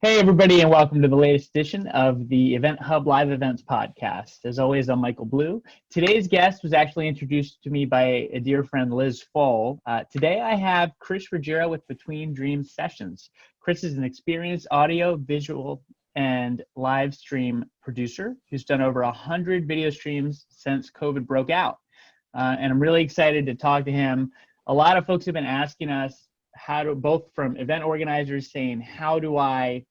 Hey, everybody, and welcome to the latest edition of the Event Hub Live Events podcast. As always, I'm Michael Blue. Today's guest was actually introduced to me by a dear friend, Liz Fall. Today, I have Chris Ruggiero with Between Dreams Sessions. Chris is an experienced audio, visual, and live stream producer who's done over 100 video streams since COVID broke out. And I'm really excited to talk to him. A lot of folks have been asking us both from event organizers saying, how do I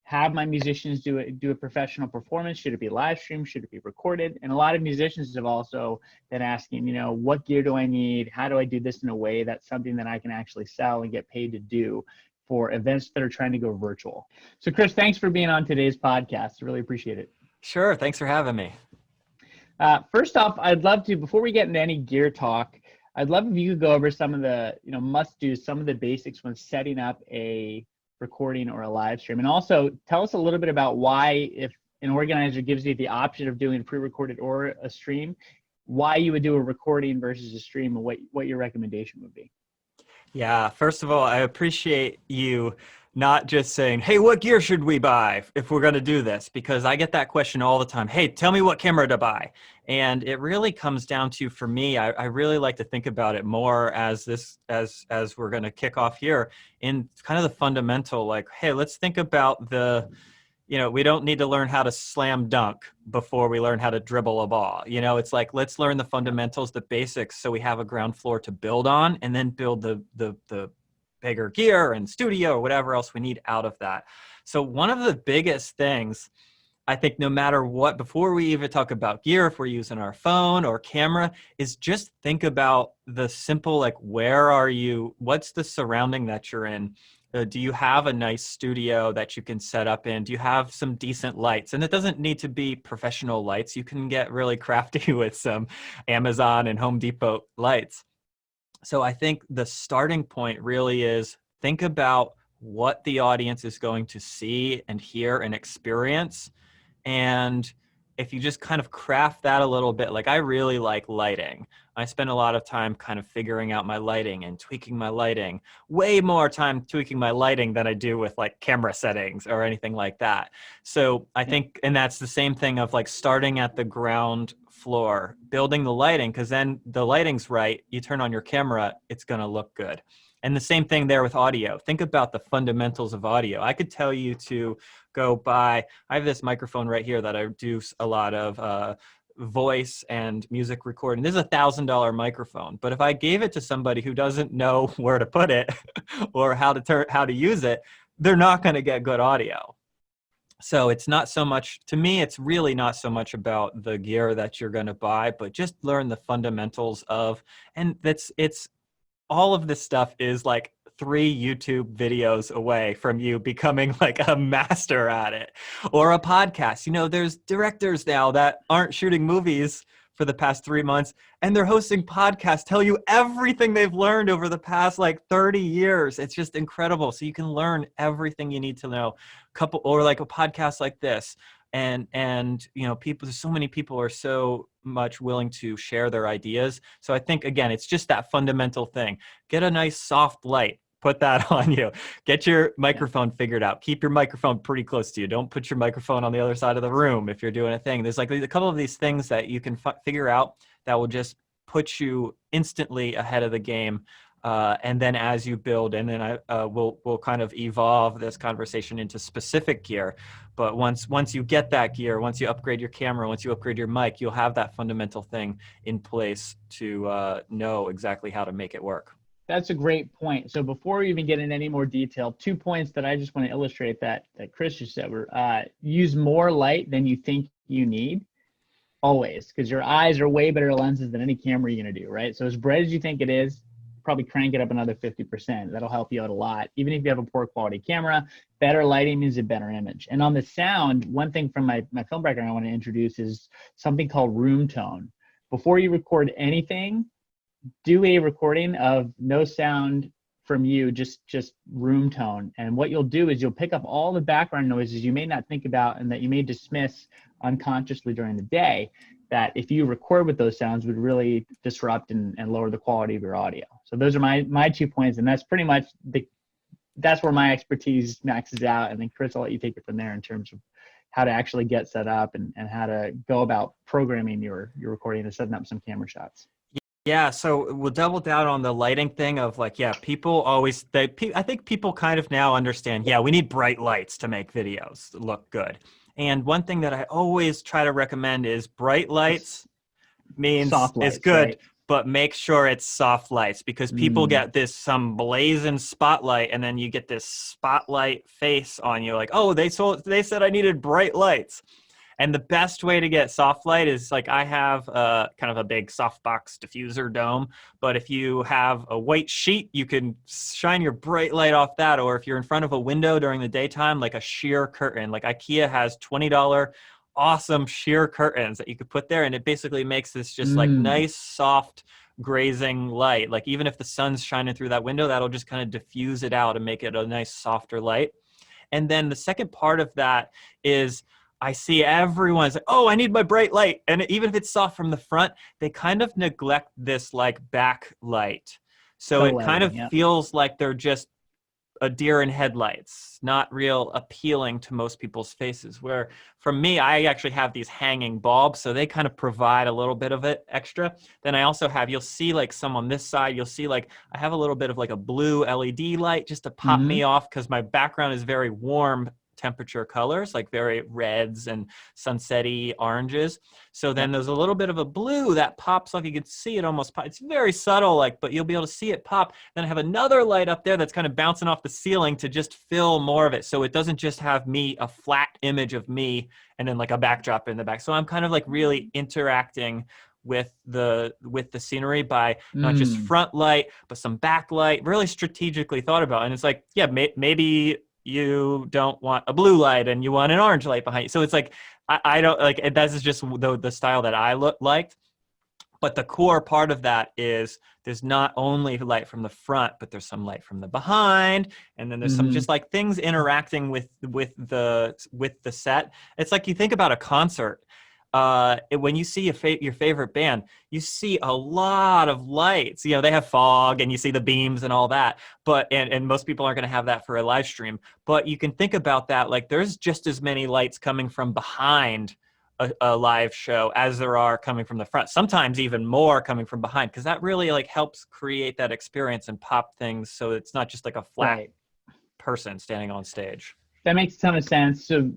have my musicians do a professional performance? Should it be live streamed? Should it be recorded? And a lot of musicians have also been asking, what gear do I need? How do I do this in a way that's something that I can actually sell and get paid to do for events that are trying to go virtual? So Chris, thanks for being on today's podcast. I really appreciate it. Sure, thanks for having me. First off, I'd love to, before we get into any gear talk, I'd love if you could go over some of the must-dos, some of the basics when setting up a recording or a live stream. And also tell us a little bit about why, if an organizer gives you the option of doing pre-recorded or a stream, why you would do a recording versus a stream, and what your recommendation would be. Yeah, first of all, I appreciate you not just saying, hey, what gear should we buy if we're going to do this? Because I get that question all the time. Hey, tell me what camera to buy. And it really comes down to, for me, I really like to think about it more as we're going to kick off here in kind of the fundamental, like, hey, let's think about we don't need to learn how to slam dunk before we learn how to dribble a ball. It's like, let's learn the fundamentals, the basics, so we have a ground floor to build on, and then build the bigger gear and studio or whatever else we need out of that. So one of the biggest things, I think, no matter what, before we even talk about gear, if we're using our phone or camera, is just think about the simple, like, where are you? What's the surrounding that you're in? Do you have a nice studio that you can set up in? Do you have some decent lights? And it doesn't need to be professional lights. You can get really crafty with some Amazon and Home Depot lights. So I think the starting point really is think about what the audience is going to see and hear and experience. And if you just kind of craft that a little bit, like, I really like lighting. I spend a lot of time kind of figuring out my lighting and tweaking my lighting, way more time tweaking my lighting than I do with like camera settings or anything like that. So I think, and that's the same thing of like starting at the ground floor, building the lighting, because then the lighting's right, you turn on your camera, it's going to look good. And the same thing there with audio. Think about the fundamentals of audio. I could tell you to go buy, I have this microphone right here that I do a lot of voice and music recording. This is $1,000 microphone, but if I gave it to somebody who doesn't know where to put it or how to use it, they're not going to get good audio. So it's not so much, to me, it's really not so much about the gear that you're going to buy, but just learn the fundamentals of, and it's all of this stuff is like 3 YouTube videos away from you becoming like a master at it, or a podcast. There's directors now that aren't shooting movies for the past 3 months, and they're hosting podcasts, tell you everything they've learned over the past like 30 years. It's just incredible. So you can learn everything you need to know, or like a podcast like this. And people, so many people are so much willing to share their ideas. So I think, again, it's just that fundamental thing. Get a nice soft light, put that on you. Get your microphone figured out. Keep your microphone pretty close to you. Don't put your microphone on the other side of the room if you're doing a thing. There's like a couple of these things that you can figure out that will just put you instantly ahead of the game. And then as you build, and then we'll kind of evolve this conversation into specific gear. But once you get that gear, once you upgrade your camera, once you upgrade your mic, you'll have that fundamental thing in place to know exactly how to make it work. That's a great point. So before we even get into any more detail, 2 points that I just want to illustrate that Chris just said were use more light than you think you need, always, because your eyes are way better lenses than any camera you're going to do, right? So as bright as you think it is, probably crank it up another 50%. That'll help you out a lot. Even if you have a poor quality camera, better lighting means a better image. And on the sound, one thing from my film background I want to introduce is something called room tone. Before you record anything, do a recording of no sound from you, just room tone. And what you'll do is you'll pick up all the background noises you may not think about and that you may dismiss unconsciously during the day, that if you record with those sounds would really disrupt and lower the quality of your audio. So those are my 2 points, and that's pretty much that's where my expertise maxes out. And then Chris, I'll let you take it from there in terms of how to actually get set up and how to go about programming your recording and setting up some camera shots. Yeah, so we'll double down on the lighting thing of like, yeah, people always, I think people kind of now understand, yeah, we need bright lights to make videos look good. And one thing that I always try to recommend is bright lights means Soft is lights, good, right? but make sure it's soft lights because people Mm. get this some blazing spotlight and then you get this spotlight face on you like, oh, they said I needed bright lights. And the best way to get soft light is like I have kind of a big softbox diffuser dome, but if you have a white sheet, you can shine your bright light off that. Or if you're in front of a window during the daytime, like a sheer curtain, like IKEA has $20 awesome sheer curtains that you could put there. And it basically makes this just like Mm. nice, soft, grazing light. Like even if the sun's shining through that window, that'll just kind of diffuse it out and make it a nice, softer light. And then the second part of that is I see everyone's like, oh, I need my bright light. And even if it's soft from the front, they kind of neglect this like backlight. So it kind Co-lighting, of yeah. feels like they're just a deer in headlights, not real appealing to most people's faces. Where for me, I actually have these hanging bulbs, so they kind of provide a little bit of it extra. Then I also have, you'll see like some on this side, you'll see like I have a little bit of like a blue LED light just to pop Mm-hmm. me off because my background is very warm temperature colors, like very reds and sunsetty oranges. So then Yep. there's a little bit of a blue that pops off. You can see it almost pop. It's very subtle, like, but you'll be able to see it pop. Then I have another light up there that's kind of bouncing off the ceiling to just fill more of it. So it doesn't just have me, a flat image of me, and then like a backdrop in the back. So I'm kind of like really interacting with the scenery by not just Mm. front light, but some backlight, really strategically thought about. And it's like, yeah, maybe you don't want a blue light and you want an orange light behind you. So it's like, I don't like, this is just the style that I liked. But the core part of that is there's not only light from the front, but there's some light from the behind, and then there's some Mm-hmm. just like things interacting with the set. It's like you think about a concert. When you see your favorite band, you see a lot of lights. You know, they have fog and you see the beams and all that. But and most people aren't going to have that for a live stream. But you can think about that like there's just as many lights coming from behind a live show as there are coming from the front, sometimes even more coming from behind, because that really like helps create that experience and pop things so it's not just like a flat Right. person standing on stage. That makes a ton of sense. So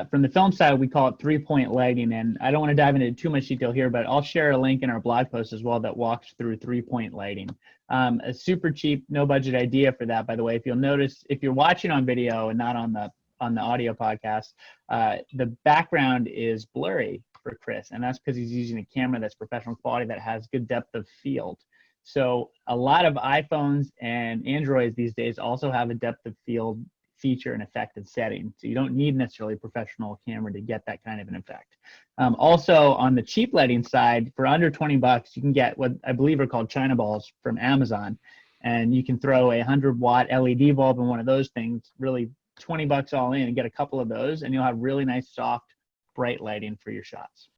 from the film side, we call it 3-point lighting. And I don't want to dive into too much detail here, but I'll share a link in our blog post as well that walks through 3-point lighting. A super cheap, no budget idea for that, by the way. If you'll notice, if you're watching on video and not on the audio podcast, the background is blurry for Chris. And that's because he's using a camera that's professional quality that has good depth of field. So a lot of iPhones and Androids these days also have a depth of field feature and effect and setting. So you don't need necessarily a professional camera to get that kind of an effect. Also on the cheap lighting side, for under 20 bucks, you can get what I believe are called China balls from Amazon. And you can throw a 100-watt LED bulb in one of those things, really 20 bucks all in, and get a couple of those, and you'll have really nice, soft, bright lighting for your shots.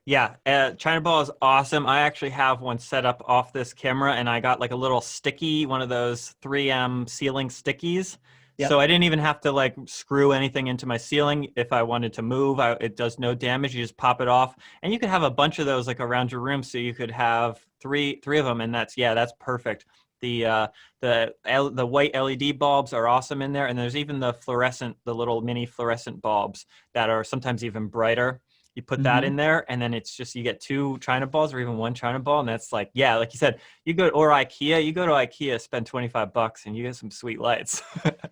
Yeah, China Ball is awesome. I actually have one set up off this camera, and I got like a little sticky, one of those 3M ceiling stickies. So Yep. I didn't even have to like screw anything into my ceiling. If I wanted to move, it does no damage. You just pop it off, and you could have a bunch of those like around your room. So you could have three of them, and that's perfect. The white LED bulbs are awesome in there, and there's even the little mini fluorescent bulbs that are sometimes even brighter. You put that in Mm-hmm. there, and then it's just you get 2 China balls or even 1 China ball, and that's like, yeah, like you said, you go to IKEA, spend 25 bucks, and you get some sweet lights.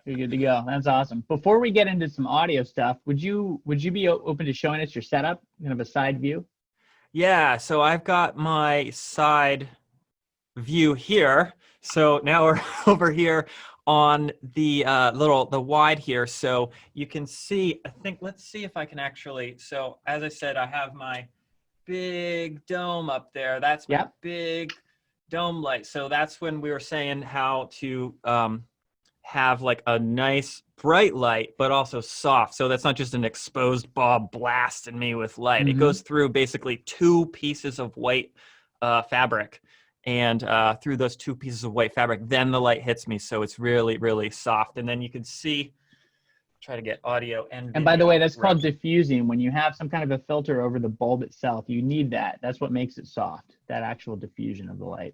You're good to go. That's awesome. Before we get into some audio stuff, would you be open to showing us your setup, kind of a side view? Yeah, so I've got my side view here. So now we're over here on the the wide here. So you can see, I think, let's see if I can actually, so as I said, I have my big dome up there. That's my Yep. big dome light. So that's when we were saying how to have like a nice bright light, but also soft. So that's not just an exposed bulb blasting me with light. It Mm-hmm. goes through basically 2 pieces of white fabric and through those two pieces of white fabric, then the light hits me. So it's really, really soft. And then you can see, try to get audio and video. And by the way, that's called diffusing. When you have some kind of a filter over the bulb itself, you need that. That's what makes it soft, that actual diffusion of the light.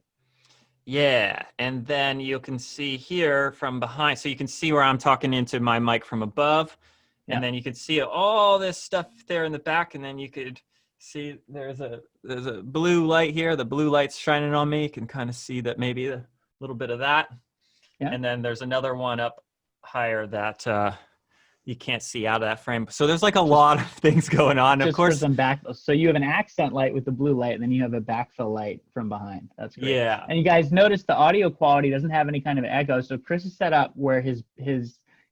Yeah, and then you can see here from behind, so you can see where I'm talking into my mic from above, and then you can see all this stuff there in the back, and then you could see there's a blue light here. The blue light's shining on me. You can kind of see that, maybe a little bit of that. Yeah. And then there's another one up higher that you can't see out of that frame. So there's like a lot of things going on. Of course, for some back. So you have an accent light with the blue light, and then you have a backfill light from behind. That's great. Yeah. And you guys notice the audio quality doesn't have any kind of echo. So Chris is set up where he's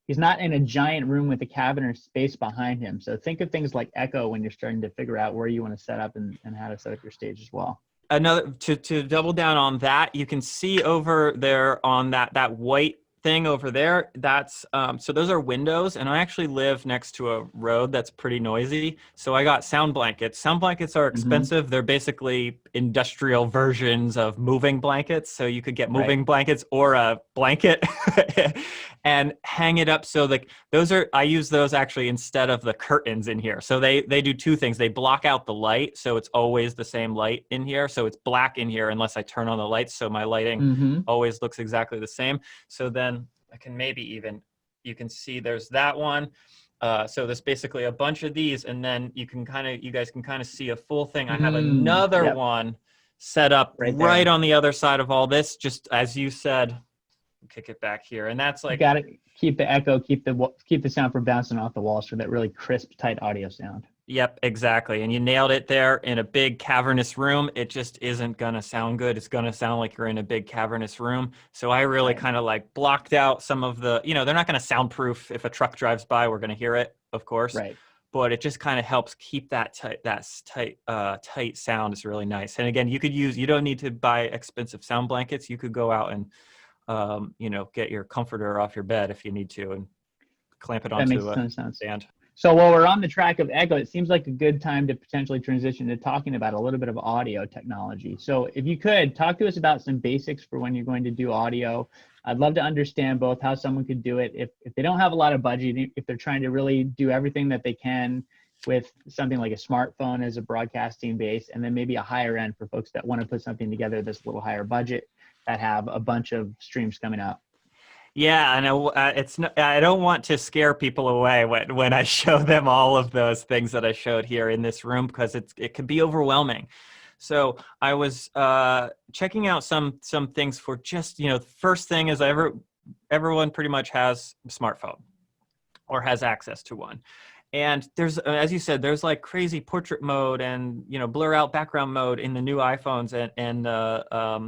not in a giant room with a cabin or space behind him. So think of things like echo when you're starting to figure out where you want to set up and how to set up your stage as well. Another to double down on that, you can see over there on that white thing over there, that's so those are windows, and I actually live next to a road that's pretty noisy, so I got sound blankets. Sound blankets are expensive. They're basically industrial versions of moving blankets, so you could get moving blankets or a blanket and hang it up. So like I use those actually instead of the curtains in here. So they do two things. They block out the light, so it's always the same light in here, so it's black in here unless I turn on the lights, so my lighting always looks exactly the same. So then I can maybe even, you can see there's that one. So there's basically a bunch of these, and then you guys can kind of see a full thing. I have another one set up right on the other side of all this, just as you said. Kick it back here, and that's like, you gotta keep the echo, keep the sound from bouncing off the walls for that really crisp, tight audio sound. Yep, exactly. And you nailed it there. In a big cavernous room, it just isn't going to sound good. It's going to sound like you're in a big cavernous room. So I really kind of like blocked out some of the, they're not going to soundproof. If a truck drives by, we're going to hear it, of course. Right. But it just kind of helps keep that tight sound. Is really nice. And again, you don't need to buy expensive sound blankets. You could go out and, get your comforter off your bed if you need to and clamp it onto a stand. So while we're on the track of echo, it seems like a good time to potentially transition to talking about a little bit of audio technology. So if you could talk to us about some basics for when you're going to do audio. I'd love to understand both how someone could do it if they don't have a lot of budget, if they're trying to really do everything that they can with something like a smartphone as a broadcasting base, and then maybe a higher end for folks that want to put something together that's a little higher budget that have a bunch of streams coming up. Yeah, and I don't want to scare people away when I show them all of those things that I showed here in this room, because it can be overwhelming. So I was checking out some things for just, the first thing is everyone pretty much has a smartphone or has access to one. And there's, as you said, there's like crazy portrait mode and, blur out background mode in the new iPhones and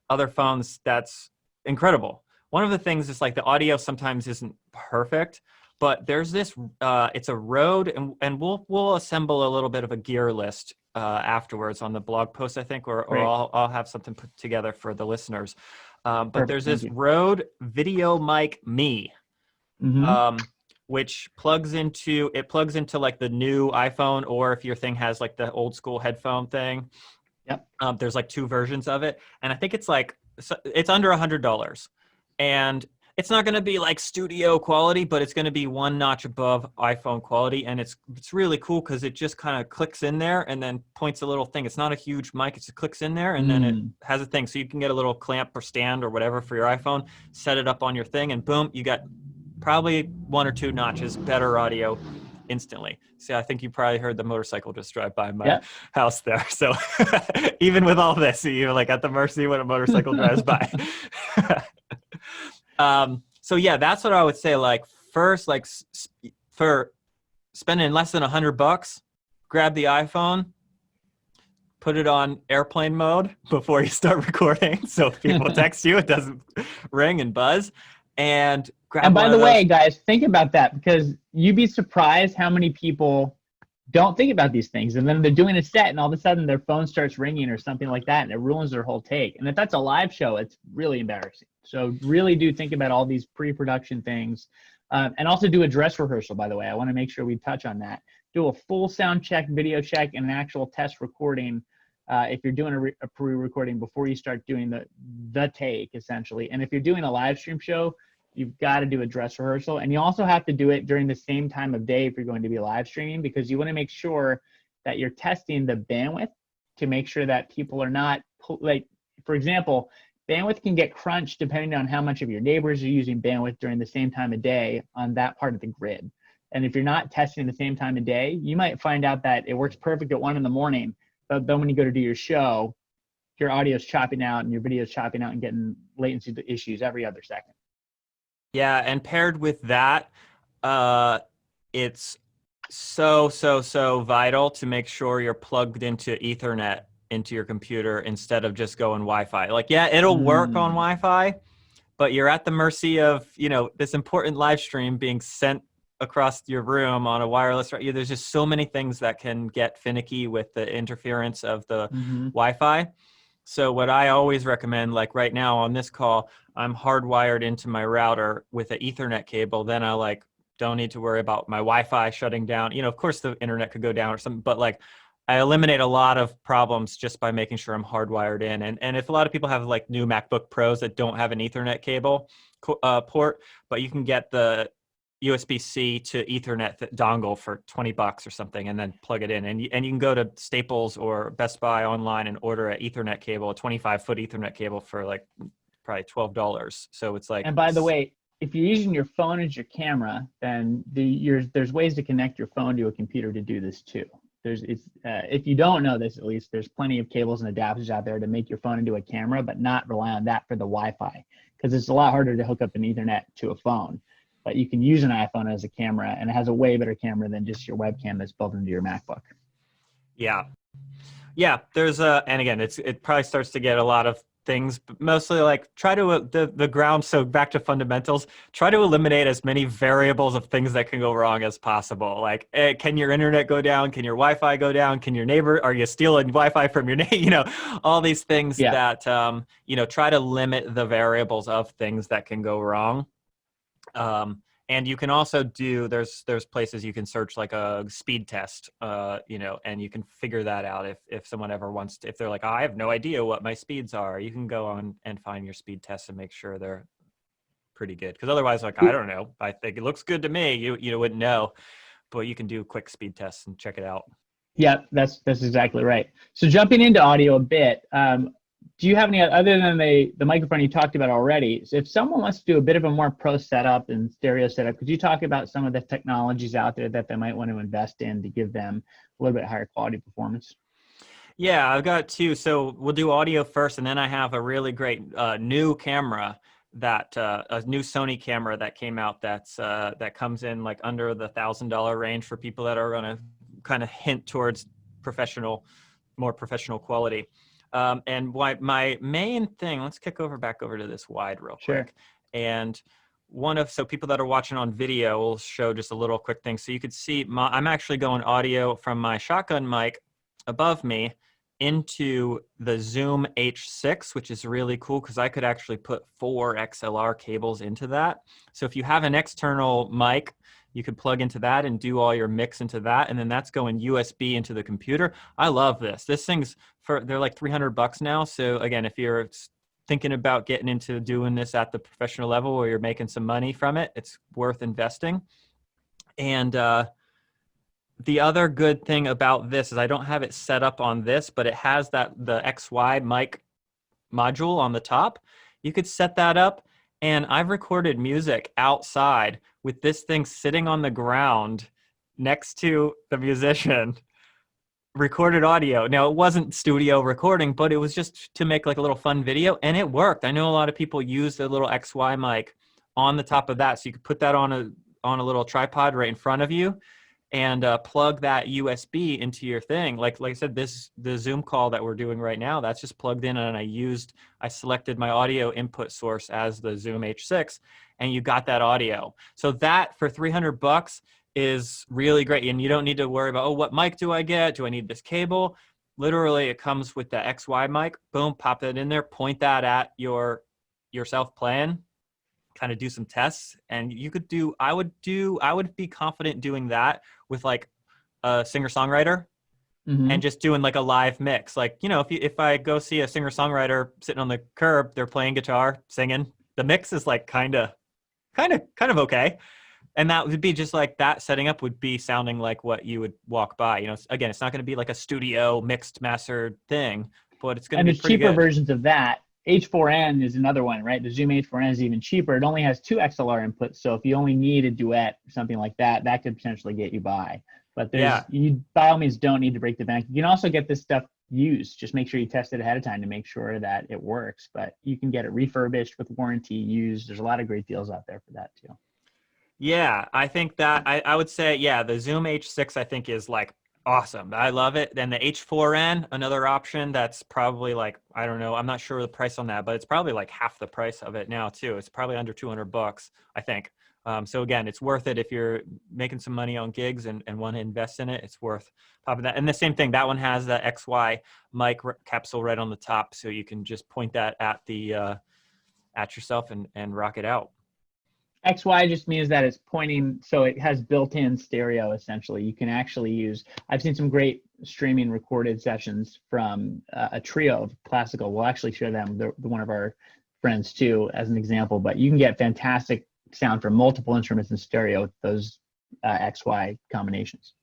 other phones. That's incredible. One of the things is like the audio sometimes isn't perfect, but there's this, it's a Rode, and we'll assemble a little bit of a gear list afterwards on the blog post, I think, or I'll have something put together for the listeners. But perfect, there's this Rode Video Mic Me, which plugs into like the new iPhone, or if your thing has like the old school headphone thing. Yep. There's like two versions of it, and I think it's under $100. And it's not going to be like studio quality, but it's going to be one notch above iPhone quality. And it's really cool because it just kind of clicks in there and then points a little thing. It's not a huge mic. It just clicks in there and then it has a thing. So you can get a little clamp or stand or whatever for your iPhone, set it up on your thing, and boom, you got probably one or two notches better audio instantly. See, I think you probably heard the motorcycle just drive by my house there. So even with all this, you're like at the mercy when a motorcycle drives by. So yeah, that's what I would say. Like first, like for spending less than $100, grab the iPhone, put it on airplane mode before you start recording. So if people text you, it doesn't ring and buzz. And grab. And by the way, guys, think about that, because you'd be surprised how many people don't think about these things, and then they're doing a set and all of a sudden their phone starts ringing or something like that, and it ruins their whole take. And if that's a live show, it's really embarrassing. So really do think about all these pre-production things, and also do a dress rehearsal. By the way, I want to make sure we touch on that. Do a full sound check, video check, and an actual test recording if you're doing a pre-recording before you start doing the take, essentially. And if you're doing a live stream show, you've got to do a dress rehearsal. And you also have to do it during the same time of day if you're going to be live streaming, because you want to make sure that you're testing the bandwidth to make sure that people are not, like, for example, bandwidth can get crunched depending on how much of your neighbors are using bandwidth during the same time of day on that part of the grid. And if you're not testing the same time of day, you might find out that it works perfect at 1 a.m, but then when you go to do your show, your audio is chopping out and your video is chopping out and getting latency issues every other second. Yeah, and paired with that, it's so vital to make sure you're plugged into Ethernet into your computer instead of just going Wi-Fi. Like, yeah, it'll work on Wi-Fi, but you're at the mercy of, this important live stream being sent across your room on a wireless. There's just so many things that can get finicky with the interference of the Wi-Fi. So what I always recommend, like right now on this call, I'm hardwired into my router with an Ethernet cable. Then I don't need to worry about my Wi-Fi shutting down. Of course the internet could go down or something, but I eliminate a lot of problems just by making sure I'm hardwired in. And if a lot of people have new MacBook Pros that don't have an Ethernet cable port, but you can get the USB-C to Ethernet dongle for $20 or something, and then plug it in. And you can go to Staples or Best Buy online and order an Ethernet cable, a 25-foot Ethernet cable for probably $12. So it's And by the way, if you're using your phone as your camera, then there's ways to connect your phone to a computer to do this too. If you don't know this, at least there's plenty of cables and adapters out there to make your phone into a camera, but not rely on that for the Wi-Fi, because it's a lot harder to hook up an Ethernet to a phone. But you can use an iPhone as a camera, and it has a way better camera than just your webcam that's built into your MacBook. Yeah. There's and again, it probably starts to get a lot of things, but mostly try to the ground. So back to fundamentals, try to eliminate as many variables of things that can go wrong as possible. Can your internet go down? Can your Wi-Fi go down? Can your neighbor, are you stealing Wi-Fi from your neighbor? All these things that, try to limit the variables of things that can go wrong. And you can also there's places you can search a speed test, and you can figure that out if someone ever wants to, if they're like, oh, I have no idea what my speeds are. You can go on and find your speed tests and make sure they're pretty good. Because otherwise, I don't know, I think it looks good to me. You wouldn't know, but you can do quick speed tests and check it out. Yeah, that's exactly right. So jumping into audio a bit, do you have any, other than the microphone you talked about already, so if someone wants to do a bit of a more pro setup and stereo setup, could you talk about some of the technologies out there that they might want to invest in to give them a little bit higher quality performance? Yeah, I've got two. So we'll do audio first, and then I have a really great new camera a new Sony camera that came out that comes in under the $1,000 range for people that are going to kind of hint towards more professional quality. And my main thing, let's back over to this wide real quick. And so people that are watching on video will show just a little quick thing. So you could see I'm actually going audio from my shotgun mic above me into the Zoom H6, which is really cool because I could actually put 4 XLR cables into that. So if you have an external mic, you could plug into that and do all your mix into that. And then that's going USB into the computer. I love this. This thing's they're like $300 now. So again, if you're thinking about getting into doing this at the professional level where you're making some money from it, it's worth investing. And the other good thing about this is I don't have it set up on this, but it has the XY mic module on the top. You could set that up, and I've recorded music outside with this thing sitting on the ground next to the musician, recorded audio. Now, it wasn't studio recording, but it was just to make a little fun video, and it worked. I know a lot of people use the little XY mic on the top of that, so you could put that on a little tripod right in front of you and plug that USB into your thing. Like I said, the Zoom call that we're doing right now, that's just plugged in, and I selected my audio input source as the Zoom H6, and you got that audio. So that for $300 is really great, and you don't need to worry about, oh, what mic do I get? Do I need this cable? Literally, it comes with the XY mic. Boom, pop that in there, point that at yourself playing, kind of do some tests, and you could I would be confident doing that with a singer-songwriter Mm-hmm. and just doing like a live mix. Like, if I go see a singer-songwriter sitting on the curb, they're playing guitar, singing, the mix is like kind of okay. And that would be just like that setting up would be sounding like what you would walk by. Again, it's not going to be like a studio mixed mastered thing, but it's going to And be there's pretty cheaper good. versions of that. H4n is another one, right? The Zoom H4n is even cheaper. It only has 2 XLR inputs, so if you only need a duet or something like that, that could potentially get you by. But Yeah. you by all means don't need to break the bank. You can also get this stuff used. Just make sure you test it ahead of time to make sure that it works. But you can get it refurbished with warranty, used. There's a lot of great deals out there for that too. Yeah, I think that I would say, yeah, the Zoom H6 I think is like awesome. I love it. Then the H4n, another option that's probably like, I don't know, I'm not sure the price on that, but it's probably like half the price of it now too. It's probably under $200, I think. So again, it's worth it if you're making some money on gigs and want to invest in it. It's worth popping that. And the same thing, that one has the XY mic capsule right on the top, so you can just point that at the at yourself and rock it out. XY just means that it's pointing, so it has built-in stereo essentially. You can actually use, I've seen some great streaming recorded sessions from a trio of classical. We'll actually share them, they're one of our friends too, as an example, but you can get fantastic sound from multiple instruments in stereo with those XY combinations.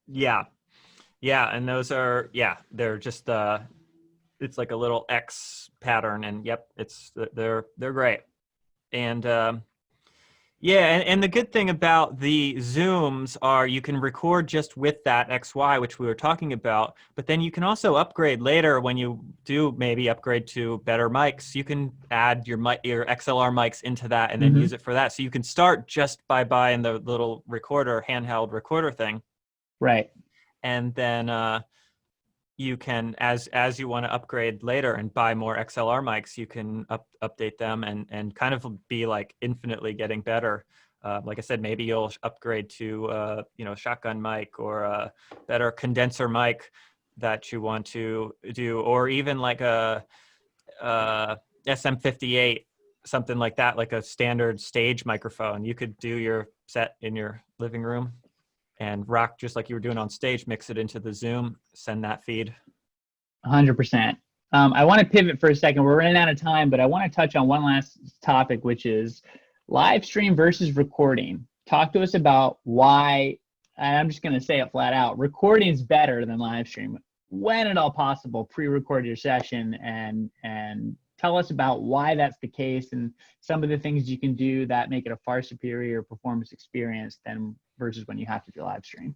Yeah. Yeah, and those are, yeah, they're just it's like a little X pattern, and yep, they're great. And yeah, and the good thing about the Zooms are you can record just with that XY, which we were talking about, but then you can also upgrade later when you do maybe upgrade to better mics. You can add your XLR mics into that and then Mm-hmm. use it for that. So you can start just by buying the little recorder, handheld recorder thing, Right. and then you can, as you want to upgrade later and buy more XLR mics, you can update them and kind of be like infinitely getting better. Like I said, maybe you'll upgrade to shotgun mic or a better condenser mic that you want to do, or even like a SM58, something like that, like a standard stage microphone. You could do your set in your living room and rock just like you were doing on stage, mix it into the Zoom, send that feed. 100%. I want to pivot for a second. We're running out of time, but I want to touch on one last topic, which is live stream versus recording. Talk to us about why, and I'm just going to say it flat out, recording is better than live stream. When at all possible, pre-record your session and tell us about why that's the case and some of the things you can do that make it a far superior performance experience than versus when you have to do live stream.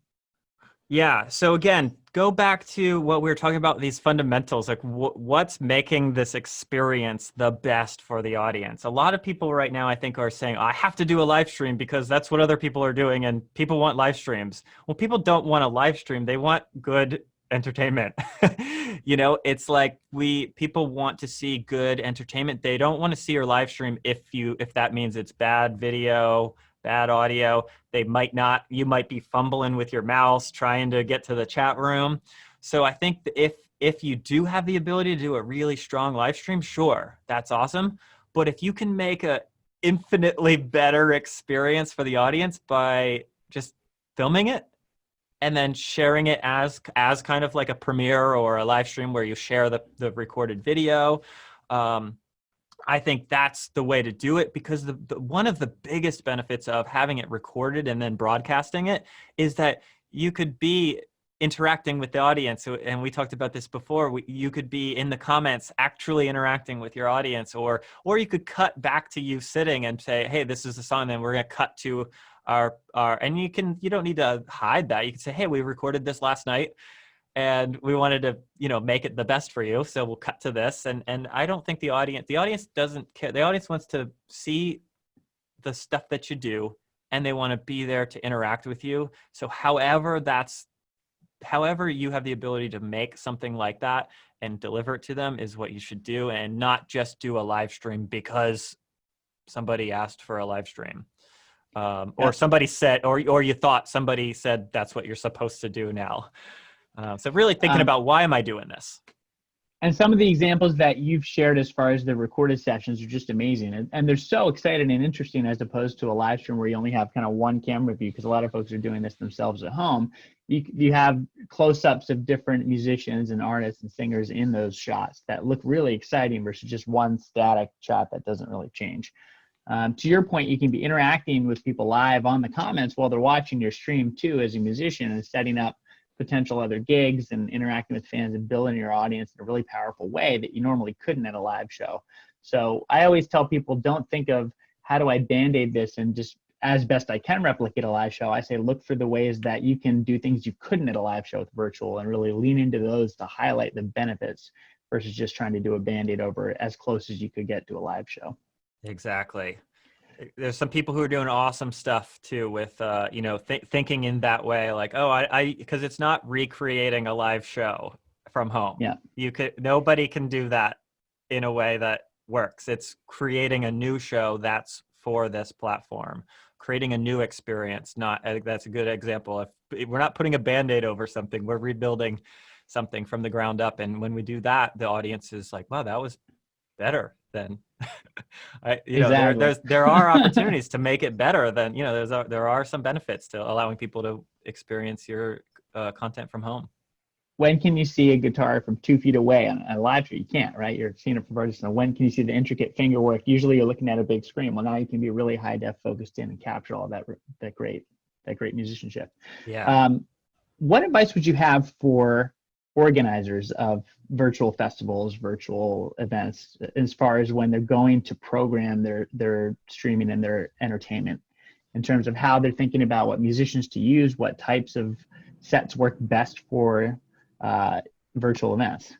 Yeah. So again, go back to what we were talking about, these fundamentals, like what's making this experience the best for the audience. A lot of people right now, I think, are saying, I have to do a live stream because that's what other people are doing and people want live streams. Well, people don't want a live stream. They want good entertainment. It's like people want to see good entertainment. They don't want to see your live stream if that means it's bad video, bad audio. You might be fumbling with your mouse trying to get to the chat room. So I think that if you do have the ability to do a really strong live stream, sure, that's awesome. But if you can make a infinitely better experience for the audience by just filming it and then sharing it as kind of like a premiere or a live stream where you share the recorded video, I think that's the way to do it, because one of the biggest benefits of having it recorded and then broadcasting it is that you could be interacting with the audience. And we talked about this before. You could be in the comments actually interacting with your audience, or you could cut back to you sitting and say, hey, this is the song. Then we're going to cut to our, and you don't need to hide that. You can say, hey, we recorded this last night and we wanted to make it the best for you, so we'll cut to this. And I don't think the audience doesn't care. The audience wants to see the stuff that you do, and they want to be there to interact with you. So however you have the ability to make something like that and deliver it to them is what you should do, and not just do a live stream because somebody asked for a live stream. Or somebody said, or you thought somebody said that's what you're supposed to do now. So really thinking about, why am I doing this? And some of the examples that you've shared as far as the recorded sessions are just amazing. And they're so exciting and interesting as opposed to a live stream where you only have kind of one camera view, because a lot of folks are doing this themselves at home. You have close-ups of different musicians and artists and singers in those shots that look really exciting versus just one static shot that doesn't really change. To your point, you can be interacting with people live on the comments while they're watching your stream too as a musician, and setting up potential other gigs and interacting with fans and building your audience in a really powerful way that you normally couldn't at a live show. So I always tell people, don't think of how do I band-aid this and just as best I can replicate a live show. I say look for the ways that you can do things you couldn't at a live show with virtual, and really lean into those to highlight the benefits versus just trying to do a band-aid over it as close as you could get to a live show. Exactly. There's some people who are doing awesome stuff too with, thinking in that way, like, because it's not recreating a live show from home. Yeah. Nobody can do that in a way that works. It's creating a new show that's for this platform, creating a new experience. That's a good example. If we're not putting a Band-Aid over something, we're rebuilding something from the ground up. And when we do that, the audience is like, wow, that was better than Exactly. there are opportunities to make it better than, there are some benefits to allowing people to experience your content from home. When can you see a guitar from 2 feet away on a live stream? You can't, right? You're seeing it from far distance. When can you see the intricate finger work? Usually you're looking at a big screen. Well, now you can be really high def focused in and capture all that great musicianship. Yeah. What advice would you have for organizers of virtual festivals, virtual events, as far as when they're going to program their streaming and their entertainment, in terms of how they're thinking about what musicians to use, what types of sets work best for virtual events?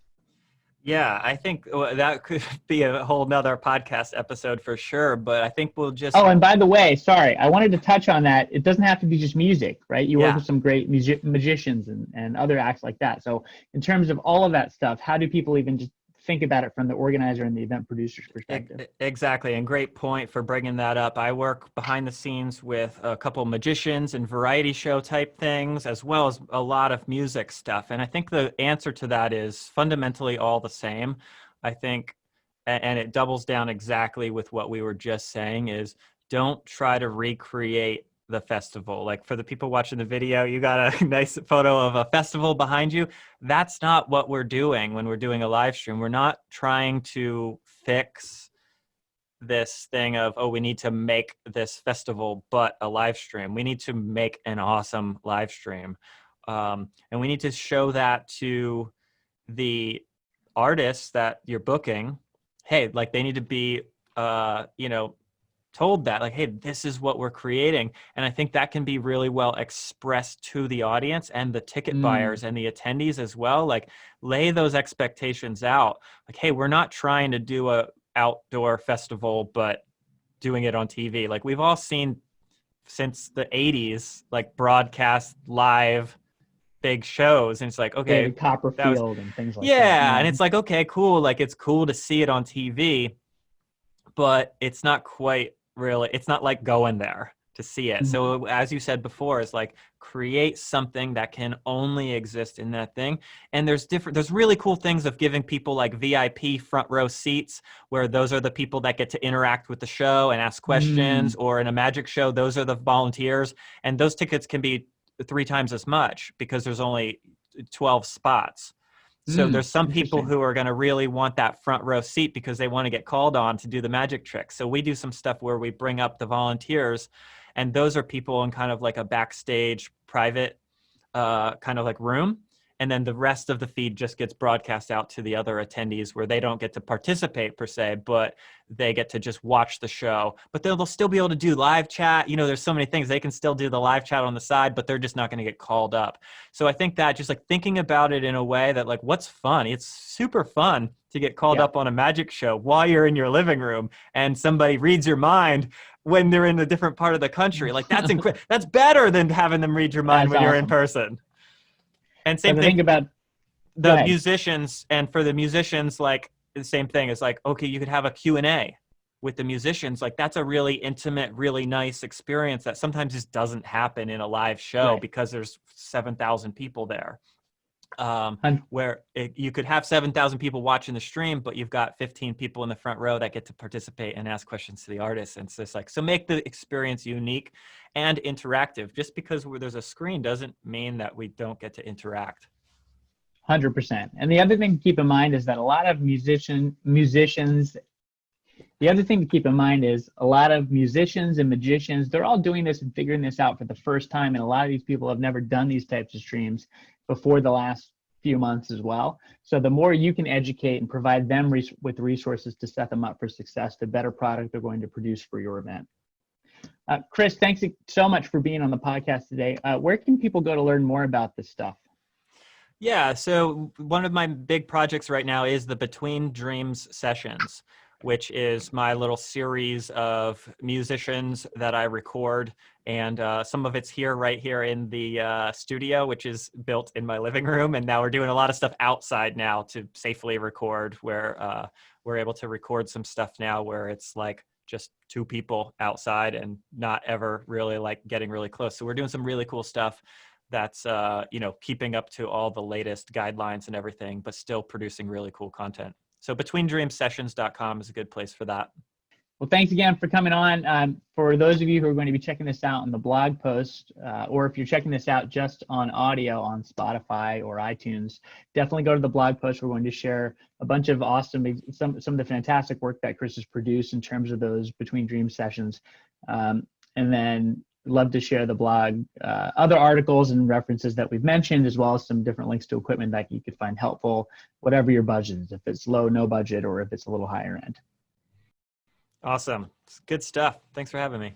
Yeah, I think that could be a whole nother podcast episode for sure, but I think we'll just... Oh, and by the way, sorry, I wanted to touch on that. It doesn't have to be just music, right? You work with some great magicians and other acts like that. So in terms of all of that stuff, how do people even just think about it from the organizer and the event producer's perspective? Exactly, and great point for bringing that up. I work behind the scenes with a couple magicians and variety show type things, as well as a lot of music stuff. And I think the answer to that is fundamentally all the same. I think, and it doubles down exactly with what we were just saying, is don't try to recreate the festival. Like, for the people watching the video, you got a nice photo of a festival behind you. That's not what we're doing when we're doing a live stream. We're not trying to fix this thing of, we need to make this festival but a live stream. We need to make an awesome live stream. And we need to show that to the artists that you're booking. Hey, like, they need to be, told that, like, hey, this is what we're creating. And I think that can be really well expressed to the audience and the ticket buyers and the attendees as well. Like, lay those expectations out. Like, hey, we're not trying to do a outdoor festival, but doing it on TV. Like, we've all seen since the 80s, like, broadcast live big shows. And it's like, okay, David Copperfield and things like that. Yeah. And it's like, okay, cool. Like, it's cool to see it on TV, but it's not quite really, it's not like going there to see it. So as you said before, it's like, create something that can only exist in that thing. And there's really cool things of giving people like VIP front row seats, where those are the people that get to interact with the show and ask questions, or in a magic show, those are the volunteers. And those tickets can be 3 times as much because there's only 12 spots. So there's some people who are going to really want that front row seat because they want to get called on to do the magic trick. So we do some stuff where we bring up the volunteers, and those are people in kind of like a backstage private kind of like room. And then the rest of the feed just gets broadcast out to the other attendees, where they don't get to participate per se, but they get to just watch the show. But they'll still be able to do live chat. There's so many things. They can still do the live chat on the side, but they're just not going to get called up. So I think that just like thinking about it in a way that, like, what's fun? It's super fun to get called up on a magic show while you're in your living room and somebody reads your mind when they're in a different part of the country. Like, that's incredible. That's better than having them read your mind when you're in person. And same thing about the musicians. And for the musicians, like, the same thing is like, okay, you could have a Q&A with the musicians. Like, that's a really intimate, really nice experience that sometimes just doesn't happen in a live show because there's 7,000 people there. where you could have 7,000 people watching the stream, but you've got 15 people in the front row that get to participate and ask questions to the artists. And so it's like, so make the experience unique and interactive. Just because there's a screen doesn't mean that we don't get to interact. 100%. And the other thing to keep in mind is that a lot of musicians, the other thing to keep in mind is a lot of musicians and magicians, they're all doing this and figuring this out for the first time. And a lot of these people have never done these types of streams before the last few months as well. So the more you can educate and provide them with resources to set them up for success, the better product they're going to produce for your event. Chris, thanks so much for being on the podcast today. Where can people go to learn more about this stuff? Yeah, so one of my big projects right now is the Between Dreams sessions, which is my little series of musicians that I record. And some of it's right here in the studio, which is built in my living room. And now we're doing a lot of stuff outside now to safely record, where we're able to record some stuff now where it's like just two people outside and not ever really like getting really close. So we're doing some really cool stuff that's keeping up to all the latest guidelines and everything, but still producing really cool content. So betweendreamsessions.com is a good place for that. Well, thanks again for coming on. For those of you who are going to be checking this out in the blog post, or if you're checking this out just on audio on Spotify or iTunes, definitely go to the blog post. We're going to share a bunch of awesome, some of the fantastic work that Chris has produced in terms of those Between Dreams sessions. And then love to share the blog, other articles and references that we've mentioned, as well as some different links to equipment that you could find helpful, whatever your budget is, if it's low, no budget, or if it's a little higher end. Awesome. Good stuff. Thanks for having me.